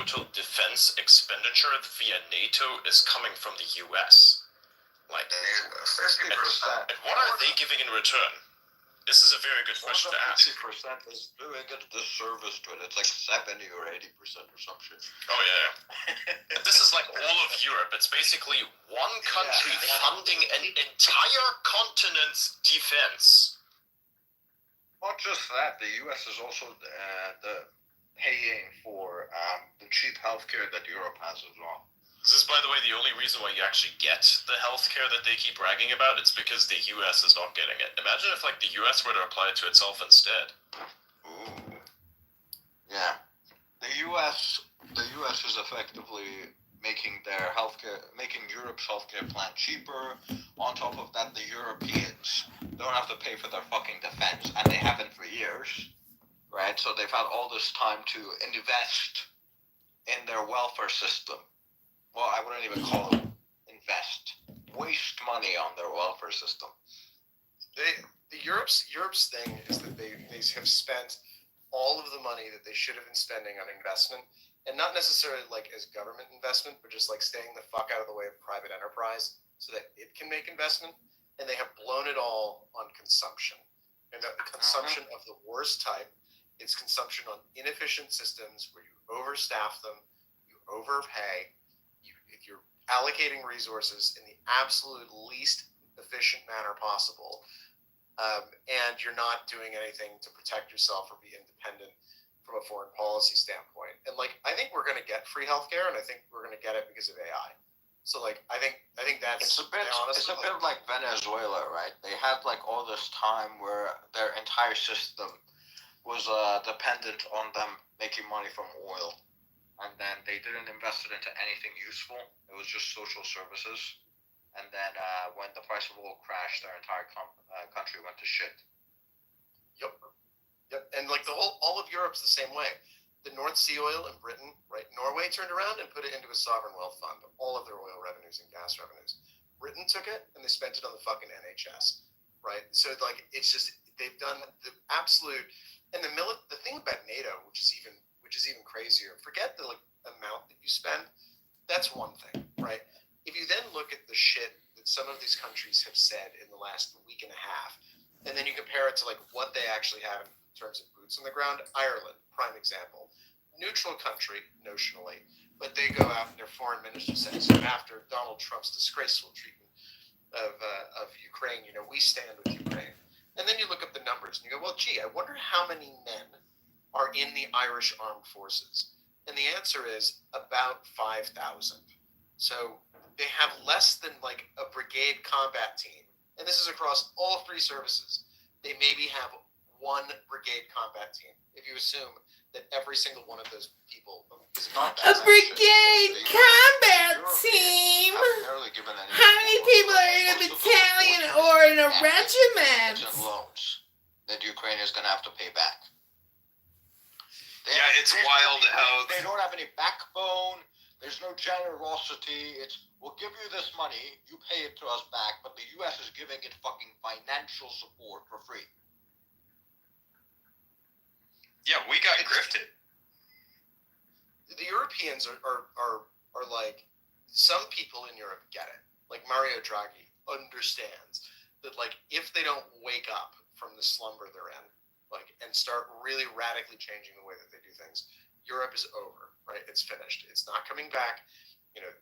total defense expenditure via NATO is coming from the US. Like, 50%. And what are they giving in return? This is a very good question to ask. 50% is doing a disservice to it. It's like 70 or 80% or some shit. Oh yeah. And this is like all of Europe. It's basically one country funding an entire continent's defense. Not just that, the US is also paying for the cheap healthcare that Europe has as well. This is, by the way, the only reason why you actually get the healthcare that they keep bragging about. It's because the US is not getting it. Imagine if, like, the US were to apply it to itself instead. Ooh. Yeah. The US is effectively making Europe's healthcare plan cheaper. On top of that, the Europeans don't have to pay for their fucking defense, and they haven't for years, right? So they've had all this time to invest in their welfare system. Well, I wouldn't even call it invest. Waste money on their welfare system. Europe's thing is that they have spent all of the money that they should have been spending on investment, and not necessarily like as government investment, but just like staying the fuck out of the way of private enterprise so that it can make investment, and they have blown it all on consumption. And the consumption of the worst type. It's consumption on inefficient systems where you overstaff them, you overpay, you're allocating resources in the absolute least efficient manner possible, and you're not doing anything to protect yourself or be independent from a foreign policy standpoint. And like, I think we're going to get free healthcare, and I think we're going to get it because of AI. So like, I think that's it's a bit like Venezuela, right? They had like all this time where their entire system was dependent on them making money from oil. And then they didn't invest it into anything useful. It was just social services. And then when the price of oil crashed, their entire country went to shit. Yep. And like all of Europe's the same way. The North Sea oil in Britain, right? Norway turned around and put it into a sovereign wealth fund. All of their oil revenues and gas revenues. Britain took it and they spent it on the fucking NHS, right? So like, it's just, they've done the absolute, and the thing about NATO, which is even crazier. Forget the like amount that you spend. That's one thing, right? If you then look at the shit that some of these countries have said in the last week and a half, and then you compare it to like what they actually have in terms of boots on the ground. Ireland, prime example, neutral country notionally, but they go out and their foreign minister says, after Donald Trump's disgraceful treatment of Ukraine, we stand with Ukraine. And then you look up the numbers and you go, well, gee, I wonder how many men are in the Irish Armed Forces? And the answer is about 5,000. So they have less than like a brigade combat team. And this is across all three services. They maybe have one brigade combat team. If you assume that every single one of those people is not a brigade combat team. How many people are in a battalion or in a regiment? Loans that Ukraine is going to have to pay back. It's wild how they don't have any backbone. There's no generosity. It's, we'll give you this money, you pay it to us back, but the U.S. is giving it fucking financial support for free. Yeah, we got grifted. The Europeans are like, some people in Europe get it. Like Mario Draghi understands that like if they don't wake up from the slumber they're in, like, and start really radically changing the way that they do things, Europe is over, right? It's finished. It's not coming back.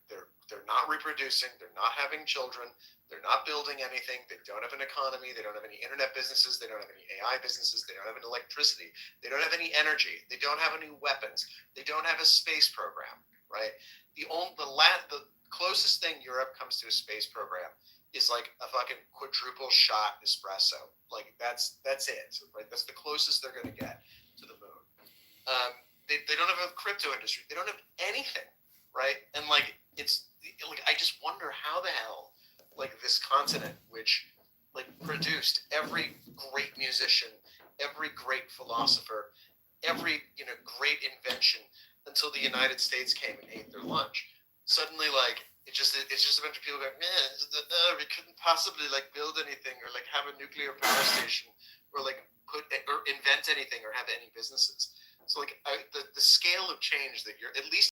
They're not reproducing. They're not having children. They're not building anything. They don't have an economy. They don't have any internet businesses. They don't have any AI businesses. They don't have any electricity. They don't have any energy. They don't have any weapons. They don't have a space program, right? The closest thing Europe comes to a space program is like a fucking quadruple shot espresso. Like that's it, right? That's the closest they're going to get to the moon. They don't have a crypto industry. They don't have anything, right? And like it's like I just wonder how the hell like this continent, which like produced every great musician, every great philosopher, every great invention until the United States came and ate their lunch. Suddenly, like it's just a bunch of people going, man, we couldn't possibly like build anything or like have a nuclear power station or like invent anything or have any businesses. So like the scale of change that you're at least